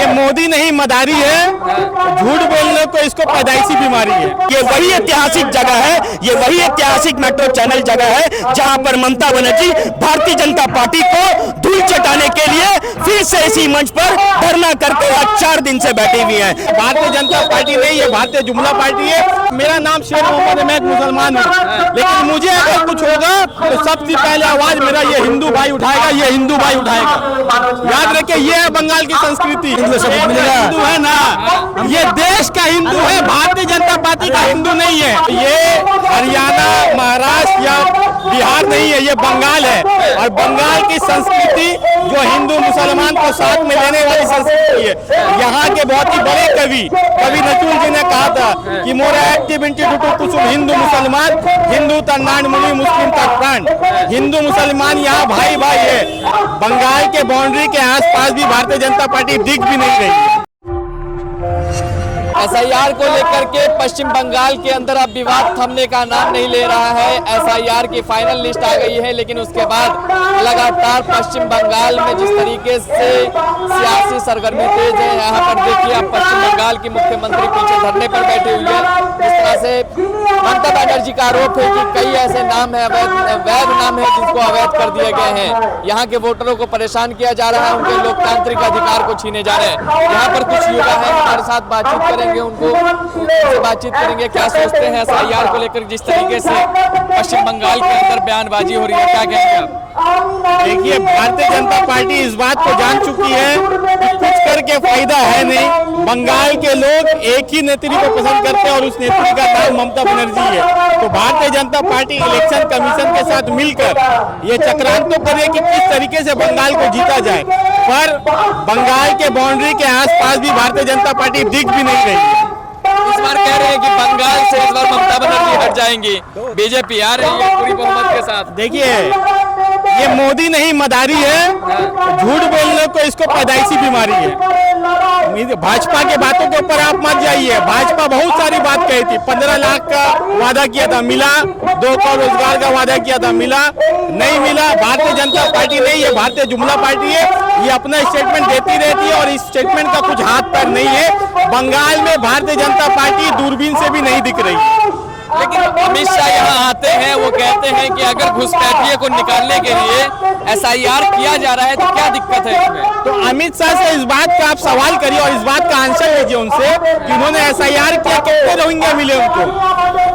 ये मोदी नहीं मदारी है, झूठ बोलने को इसको पैदाइशी बीमारी है। ये वही ऐतिहासिक जगह है, ये वही ऐतिहासिक मेट्रो चैनल जगह है जहां पर ममता बनर्जी भारतीय जनता पार्टी को धूल चटाने के लिए फिर से इसी मंच पर धरना करके आज 4 दिन से बैठी हुई है। भारतीय जनता पार्टी नहीं, ये भारतीय जुमला पार्टी है। मेरा नाम शेर मोहम्मद है, मैं एक मुसलमान हूँ, लेकिन मुझे अगर कुछ होगा तो सबसे पहले आवाज मेरा ये हिंदू भाई उठाएगा, ये हिंदू भाई उठाएगा। याद रखिए, ये है बंगाल की संस्कृति। हिंदू है ना, ये देश का हिंदू है, भारतीय जनता पार्टी का हिंदू नहीं है। ये हरियाणा, महाराष्ट्र या बिहार नहीं है, ये बंगाल है। और बंगाल की संस्कृति जो हिंदू मुसलमान को साथ में लेने वाली संस्कृति है। यहाँ के बहुत ही बड़े कवि नजरुल जी ने कहा था कि मोरा एक्टिव इंस्टीट्यूट कुसुम हिंदू मुसलमान, हिंदू तन्नाड मुनि मुस्लिम तक प्राण। हिंदू मुसलमान यहाँ भाई भाई है। बंगाल के बाउंड्री के आसपास भी भारतीय जनता पार्टी दिख भी नहीं रही है। एसआईआर को लेकर के पश्चिम बंगाल के अंदर अब विवाद थमने का नाम नहीं ले रहा है। एसआईआर की फाइनल लिस्ट आ गई है, लेकिन उसके बाद लगातार पश्चिम बंगाल में जिस तरीके से सियासी सरगर्मी तेज है, यहाँ पर देखिए अब पश्चिम बंगाल की मुख्यमंत्री पीछे धरने पर बैठी हुई है। इस तरह से ममता बनर्जी का आरोप है कि कई ऐसे नाम है, वैध नाम है जिसको अवैध कर दिए गए हैं। यहाँ के वोटरों को परेशान किया जा रहा है, उनके लोकतांत्रिक अधिकार को छीने जा रहे हैं। यहाँ पर कुछ युवा है, हमारे साथ बातचीत करेंगे, उनसे बातचीत करेंगे क्या सोचते हैं एसआईआर को लेकर। जिस तरीके से पश्चिम बंगाल के अंदर बयानबाजी हो रही है, क्या कहेंगे आप? देखिए, भारतीय जनता पार्टी इस बात को जान चुकी है कि कुछ करके फायदा है नहीं। बंगाल के लोग एक ही नेत्री को पसंद करते हैं और उस नेत्री का नाम ममता बनर्जी है। तो Bharatiya Janata party election commission के साथ मिलकर ये चक्रांत तो करे कि किस तरीके से बंगाल को जीता जाए, पर बंगाल के बाउंड्री के आसपास भी भारतीय जनता पार्टी दिख भी नहीं रही है। इस बार कह रहे हैं कि बंगाल से इस बार ममता बनर्जी हट जाएंगी, बीजेपी आ रही है पूरी बहुमत के साथ। देखिए, ये मोदी नहीं मदारी है, झूठ बोलने को इसको पैदाइशी बीमारी है। भाजपा के बातों के ऊपर आप मत जाइए। भाजपा बहुत सारी बात कही थी, 15 लाख का वादा किया था, मिला। 2 करोड़ रोजगार का वादा किया था, मिला नहीं मिला। भारतीय जनता पार्टी नहीं, ये भारतीय जुमला पार्टी है। ये अपना स्टेटमेंट देती रहती है और इस स्टेटमेंट का कुछ हाथ पैर नहीं है। बंगाल में भारतीय जनता पार्टी दूरबीन से भी नहीं दिख रही। लेकिन अमित शाह यहाँ आते हैं, वो कहते हैं कि अगर घुसपैठिए को निकालने के लिए एसआईआर किया जा रहा है तो क्या दिक्कत है इसमें? तो अमित शाह से इस बात का आप सवाल करिए और इस बात का आंसर लीजिए उनसे कि उन्होंने एसआईआर किया, कितने रोहिंग्या मिले उनको,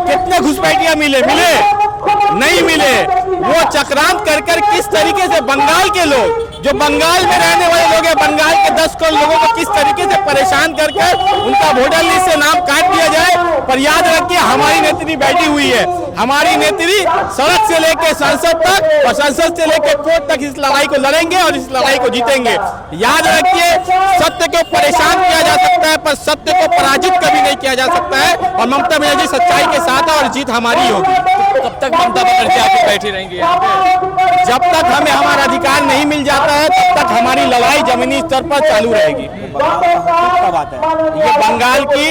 कितने घुसपैठिया मिले नहीं मिले। वो चक्रांत कर किस तरीके से बंगाल के लोग, जो बंगाल में रहने वाले लोग हैं, बंगाल के 10 करोड़ लोगों को किस तरीके से परेशान कर उनका वोटर लिस्ट से नाम काट दिया जाए। पर याद रखिए, हमारी नेत्री बैठी हुई है। हमारी नेत्री सड़क से लेकर संसद तक और संसद से लेकर कोर्ट तक इस लड़ाई को लड़ेंगे और इस लड़ाई को जीतेंगे। याद रखिए, सत्य को परेशान किया जा सकता है पर सत्य को पराजित कभी नहीं किया जा सकता है। और ममता बनर्जी सच्चाई के साथ है और जीत हमारी होगी। कब तक ममता बनर्जी आके बैठी रहेंगी? जब तक हमें हमारा अधिकार नहीं मिल जाता है तब तक हमारी लड़ाई जमीनी स्तर पर चालू रहेगी। बात है, ये बंगाल की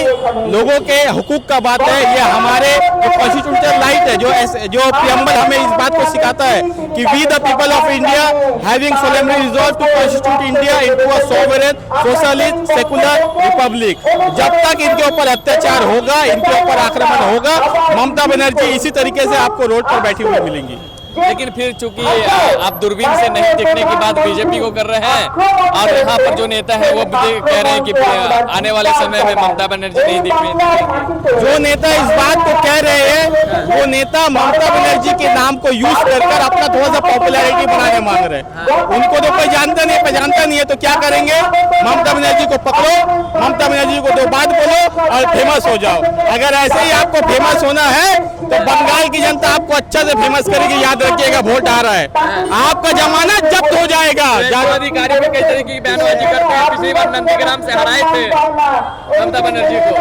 लोगों के हुकूक का बात है। ये हमारे कॉन्स्टिट्यूशनल राइट है, जो प्रियम्बल हमें इस बात को सिखाता है कि we the people of India having solemnly resolved to constitute India into a sovereign socialist secular republic. जब तक इनके ऊपर अत्याचार होगा, इनके ऊपर आक्रमण होगा, ममता बनर्जी इसी तरीके से आपको रोड पर बैठी हुई मिलेंगी। लेकिन फिर चूंकि आप दूरबीन से नहीं दिखने की बात बीजेपी को कर रहे हैं और यहाँ पर जो नेता है वो कह रहे हैं कि आने वाले समय में ममता बनर्जी नहीं दिखेंगे। जो नेता इस बात को कह रहे हैं वो नेता ममता बनर्जी के नाम को यूज कर अपना थोड़ा सा पॉपुलैरिटी बनाने मांग रहे हैं। उनको तो कोई जानता नहीं है, तो क्या करेंगे? ममता बनर्जी को पकड़ो, ममता बनर्जी को 2 बात बोलो और फेमस हो जाओ। अगर ऐसे ही आपको फेमस होना है तो बंगाल की जनता आपको अच्छा से फेमस करेगी। याद रखिएगा, वोट आ रहा है, आपका जमानत जब्त हो जाएगा। अधिकारी भी कई तरह की बयानबाजी करते हैं। पिछली बार नंदीग्राम से हराए थे ममता बनर्जी को,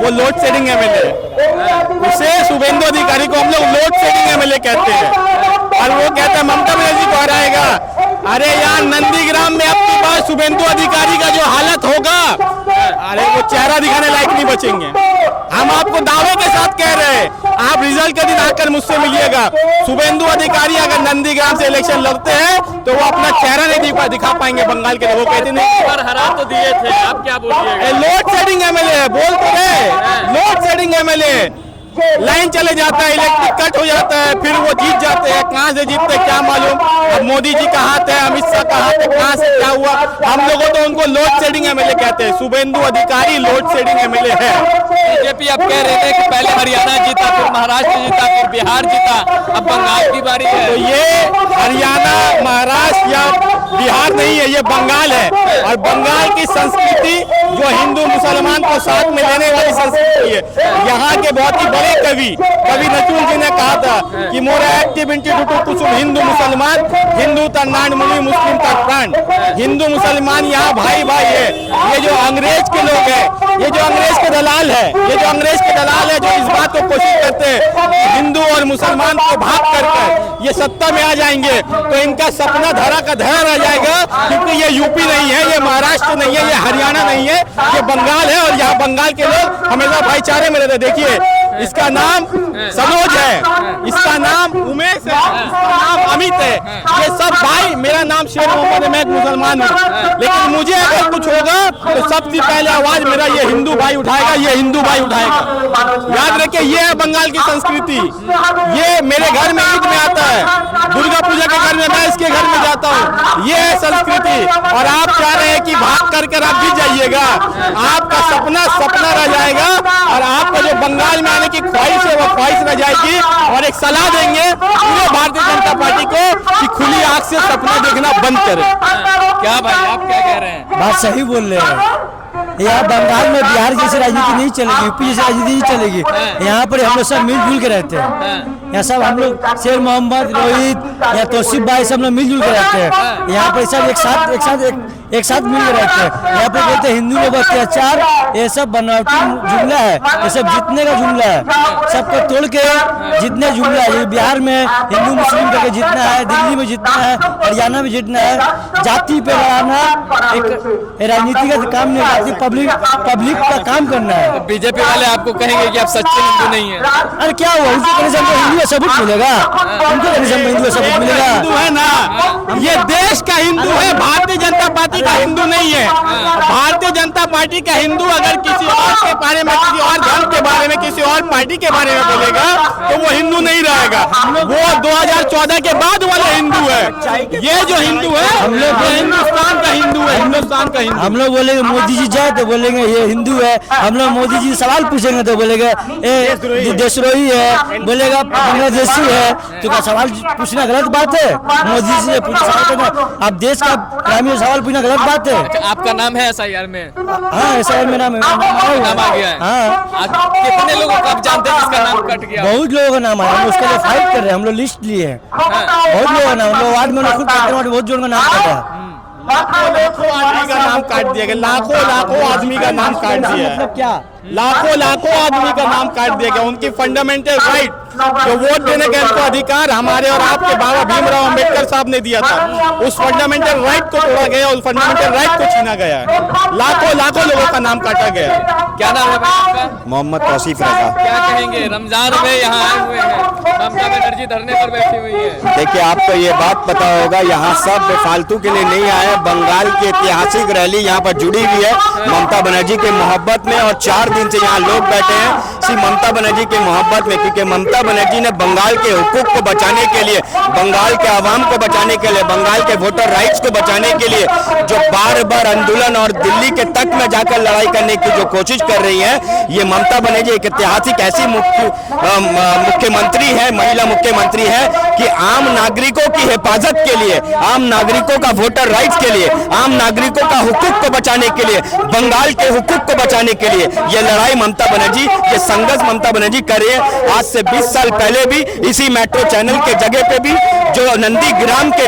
वो लोड शेडिंग एमएलए, उसे शुभेंदु अधिकारी को हम लोग लोड शेडिंग एमएलए कहते हैं और वो कहता है ममता बनर्जी को हराएगा। अरे यार, नंदीग्राम में अब की बार शुभेंदु अधिकारी का जो हालत होगा, अरे वो चेहरा दिखाने लायक नहीं बचेंगे। हम आपको दावे के साथ कह रहे हैं आप रिजल्ट के दिन आकर मुझसे मिलिएगा। शुभेंदु अधिकारी अगर नंदीग्राम से इलेक्शन लड़ते हैं तो वो अपना चेहरा नहीं दिखा पाएंगे बंगाल के लोगों। कहते नहीं पर हरा तो दिए थे, आप क्या बोलिएगा? लोड शेडिंग एमएलए है, बोल तो रहे लोड शेडिंग एमएलए। लाइन चले जाता है, इलेक्ट्रिक कट हो जाता है, फिर वो जीत जाते हैं। कहां से जीतते क्या मालूम। अब मोदी जी का हाथ है, अमित शाह का हाथ है, कहां से क्या हुआ। हम लोगों तो उनको लोड शेडिंग एमएलए कहते हैं। शुभेंदु अधिकारी लोड शेडिंग एमएलए है। बीजेपी अब कह रहे थे कि पहले हरियाणा जीता, फिर महाराष्ट्र जीता, फिर बिहार जीता, अब बंगाल की बारी है। तो ये हरियाणा, महाराष्ट्र या बिहार नहीं है, ये बंगाल है। और बंगाल की संस्कृति जो हिंदू मुसलमान को साथ में लेने वाली संस्कृति है। यहाँ के बहुत ही बड़े कवि नकुल जी ने कहा था कि मोरा एक्टिव इंटीट्यूट कुसुम हिंदू मुसलमान हिंदू तन्नाड मुनि मुस्लिम का प्राण। हिंदू मुसलमान यहाँ भाई भाई है। ये जो अंग्रेज के लोग हैं, ये जो अंग्रेज के दलाल है, ये जो अंग्रेज के दलाल है जो इस बात को कोशिश करते हैं कि हिंदू और मुसलमान को भाग कर ये सत्ता में आ जाएंगे, तो इनका सपना धरा का धरा रह जाएगा। क्योंकि ये यूपी नहीं है, ये महाराष्ट्र नहीं है, ये हरियाणा नहीं है, ये बंगाल है। और यहाँ बंगाल के लोग हमेशा भाईचारे में रहते। देखिए, इसका नाम सनोज है, इसका नाम उमेश है, इसका नाम अमित है। ये सब भाई, मेरा नाम शेर मोहम्मद है, मैं एक मुसलमान हूँ। लेकिन मुझे अगर कुछ होगा तो सबसे पहले आवाज मेरा ये हिंदू भाई उठाएगा, ये हिंदू भाई उठाएगा। याद रखिए, ये है बंगाल की संस्कृति। ये मेरे घर में ईद में आता है, दुर्गा पूजा के घर में मैं इसके घर में जाता हूँ। ये है संस्कृति। और आप चाह रहे हैं कि भाग कर आप जीत जाइएगा, आपका सपना रह जाएगा। और आपका जो बंगाल में की ख्वाहिश है वो ख्वाहिश रह जाएगी। और एक सलाह देंगे पूरे भारतीय जनता पार्टी को कि खुली आंख से सपना देखना बंद करें। क्या भाई, आप क्या कह रहे हैं? बात सही बोल रहे हैं। यहाँ बंगाल में बिहार जैसी राजनीति नहीं चलेगी, यूपी जैसी राजनीति नहीं चलेगी। यहाँ पर हम लोग सब मिलजुल के रहते हैं। यहाँ सब हम लोग शेर मोहम्मद, रोहित या तौसीफ भाई सब लोग मिलजुल के रहते हैं। यहाँ पर सब एक साथ मिल के रहते हैं। यहाँ पर बोलते हैं हिंदू लोग अत्याचार, ये सब बनावटी जुमला है, ये सब जीतने का जुमला है। सबको तोड़ के जीतने जुमला है। बिहार में हिंदू मुस्लिम करके जीतना है, दिल्ली में जीतना है, हरियाणा में जीतना है। जाति पे लड़ाना एक राजनीति का काम नहीं है, पब्लिक का काम करना है। तो बीजेपी वाले आपको कहेंगे कि आप सच्चे हिंदू नहीं है। अरे क्या हुआ, उनको कहने से हमको हिंदू का सबूत मिलेगा, उनको कहने से हमको हिंदू का सबूत मिलेगा। हिंदू है ना, ये देश का हिंदू है, भारतीय जनता पार्टी का हिंदू नहीं है। भारतीय जनता पार्टी का हिंदू अगर किसी और के बारे में, किसी और धर्म के बारे में, किसी और पार्टी के बारे में बोलेगा तो वो हिंदू नहीं रहेगा। वो 2014 के बाद वाला हिंदू है। ये जो हिंदू है हम लोग हिंदुस्तान का हिंदू है, हिंदुस्तान का हिंदू। हम लोग बोलेंगे मोदी जी जाए तो बोलेंगे ये हिंदू है। हम लोग मोदी जी सवाल पूछेंगे तो बोलेंगे ये देशद्रोही है, बोलेगा बांग्लादेशी है। तो क्या सवाल पूछना गलत बात है? मोदी जी से सवाल करना, आप देश का ग्रामीण सवाल पूछना गलत बात है? अच्छा, आपका नाम है SIR में? हाँ, SIR में नाम आ गया है। हाँ, कितने लोगों को आप जानते हैं जिसका नाम कट गया? बहुत लोगों का नाम है, हम उसके लिए फाइट कर रहे हैं। हम लोग लिस्ट लिए हैं, बहुत लोगों का नाम, हम लोग वार्ड में खुद बहुत जोड़ का नाम कटा है। लाखों आदमी का नाम काट दिया गया, लाखों आदमी का नाम काट दिया। मतलब क्या? लाखों आदमी का नाम काट दिया गया। उनकी फंडामेंटल राइट, जो वोट देने का इनको अधिकार हमारे और आपके बाबा भीमराव अंबेडकर साहब ने दिया था, उस फंडामेंटल राइट को तोड़ा गया, उस फंडामेंटल राइट को छीना गया है। लाखों लोगों का नाम काटा गया है। क्या नाम है भाई आपका? मोहम्मद तौसीफ रजा। क्या कहेंगे, रमजान में यहाँ आए हुए हैं, ममता बनर्जी धरने पर बैठी हुई है। देखिए, आपको ये बात पता होगा, यहाँ सब बेफालतू के लिए नहीं आए। बंगाल की ऐतिहासिक रैली यहाँ पर जुड़ी हुई है ममता बनर्जी के मोहब्बत में। और 4 दिन से यहाँ लोग बैठे हैं श्री ममता बनर्जी के मोहब्बत में, क्योंकि ममता बनर्जी ने बंगाल के हुकूक को बचाने के लिए, बंगाल के आवाम को बचाने के लिए, बंगाल के वोटर राइट्स को बचाने के लिए जो बार आंदोलन और दिल्ली के तक में जाकर लड़ाई करने की जो कोशिश कर रही है, ये ममता बनर्जी एक ऐतिहासिक ऐसी मुख्यमंत्री है, महिला मुख्यमंत्री है कि आम नागरिकों की हिफाजत के लिए, आम नागरिकों का वोटर राइट्स के लिए, आम नागरिकों का हुकूक को बचाने के लिए, बंगाल के हुकूक को बचाने के लिए ये लड़ाई ममता बनर्जी, ये संघर्ष ममता बनर्जी कर रही है। आज से 20 साल पहले भी इसी मेट्रो चैनल के जगह पे भी जो नंदीग्राम के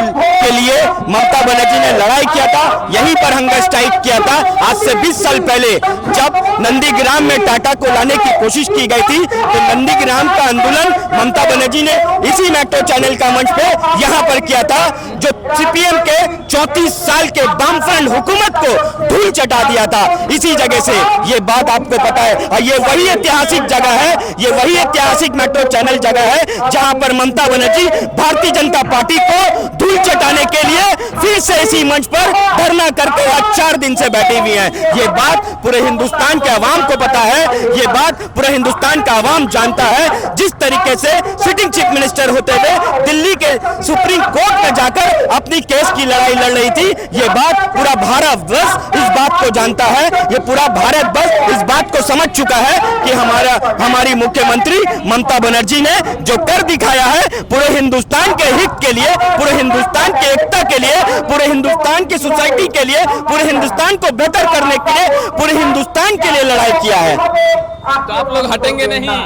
लिए ममता बनर्जी ने लड़ाई किया था, यहीं पर हंगर स्ट्राइक किया था। आज से 20 साल पहले जब नंदीग्राम में टाटा को लाने की कोशिश की गई थी, तो नंदीग्राम का आंदोलन ममता बनर्जी ने इसी मेट्रो चैनल का मंच पे यहाँ पर किया था, जो CPM के 34 साल के वामफ्रंट हुकूमत को धूल चटा दिया था। इसी जगह से ये बात आपको पता है, और ये वही ऐतिहासिक ऐतिहासिक जगह है, ये वही ऐतिहासिक मेट्रो चैनल जगह है जहां पर ममता बनर्जी भारतीय जनता पार्टी को धूल चटाने के लिए फिर से इसी मंच पर धरना करके आज 4 दिन से बैठी हुई हैं। ये बात पूरे हिंदुस्तान के अवाम को पता है, ये बात पूरे हिंदुस्तान का अवाम जानता है। जिस तरीके से सिटिंग चीफ मिनिस्टर होते हुए दिल्ली के सुप्रीम कोर्ट में जाकर अपनी केस की लड़ाई लड़ रही थी, ये बात पूरा भारतवर्ष इस बात को जानता है, ये पूरा भारतवर्ष इस बात को समझ चुका है कि हमारी मुख्यमंत्री ममता बनर्जी ने जो कर दिखाया है पूरे हिंदुस्तान के हित के लिए, पूरे हिंदुस्तान की एकता के लिए, पूरे हिंदुस्तान की सोसाइटी के लिए, पूरे हिंदुस्तान को बेहतर करने के लिए, पूरे हिंदुस्तान के लिए लड़ाई किया है। तो आप लोग हटेंगे नहीं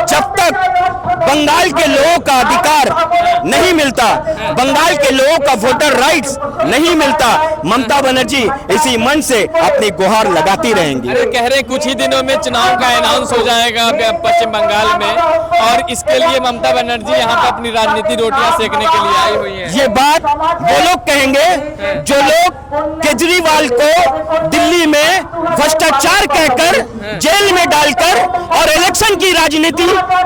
जब तक बंगाल के लोगों का अधिकार नहीं मिलता, बंगाल के लोगों का वोटर राइट्स नहीं मिलता, ममता बनर्जी इसी मन से अपनी गुहार लगाती रहेंगी। अरे कह रहे कुछ ही दिनों में चुनाव का अनाउंस हो जाएगा पश्चिम बंगाल में, और इसके लिए ममता बनर्जी यहाँ पर अपनी राजनीति रोटियां सेकने के लिए आई हुई है। ये बात वो लोग कहेंगे जो लोग केजरीवाल को दिल्ली में भ्रष्टाचार कहकर जेल में डालकर और इलेक्शन की राजनीति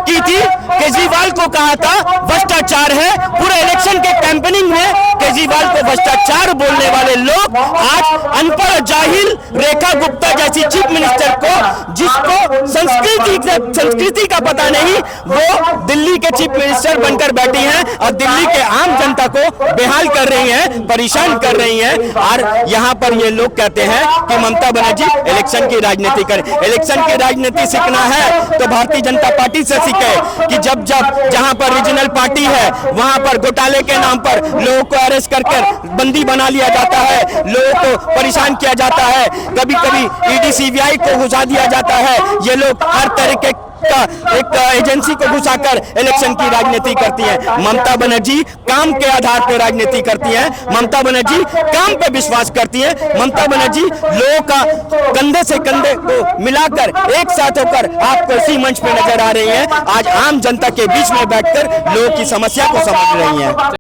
की थी। केजरीवाल को कहा था भ्रष्टाचार है, पूरे इलेक्शन के कैंपेनिंग में केजरीवाल को भ्रष्टाचार बोलने वाले लोग आज अनपढ़ जाहिल रेखा गुप्ता जैसी चीफ मिनिस्टर को, जिसको संस्कृति का पता नहीं, वो दिल्ली के चीफ मिनिस्टर बनकर बैठी हैं और दिल्ली के आम जनता को बेहाल कर रही हैं, परेशान कर रही हैं। और यहाँ पर ये लोग कहते हैं कि ममता बनर्जी इलेक्शन की राजनीति करे। इलेक्शन की राजनीति सीखना है तो भारतीय जनता पार्टी से सीखे कि जब जहां पर रीजनल पार्टी है वहां पर घोटाले के नाम पर लोगों को अरेस्ट करके बंदी बना लिया जाता है, लोगों को परेशान किया जाता है, कभी कभी ईडी सीबीआई को घुसा दिया जाता है। ये लोग हर तरीके का एक एजेंसी को घुसाकर इलेक्शन की राजनीति करती है। ममता बनर्जी काम के आधार पर राजनीति करती है, ममता बनर्जी काम पे विश्वास करती है, ममता बनर्जी लोगों का कंधे से कंधे को मिलाकर एक साथ होकर आपको इसी मंच पे नजर आ रही है। आज आम जनता के बीच में बैठकर लोगों की समस्या को समझ रही है।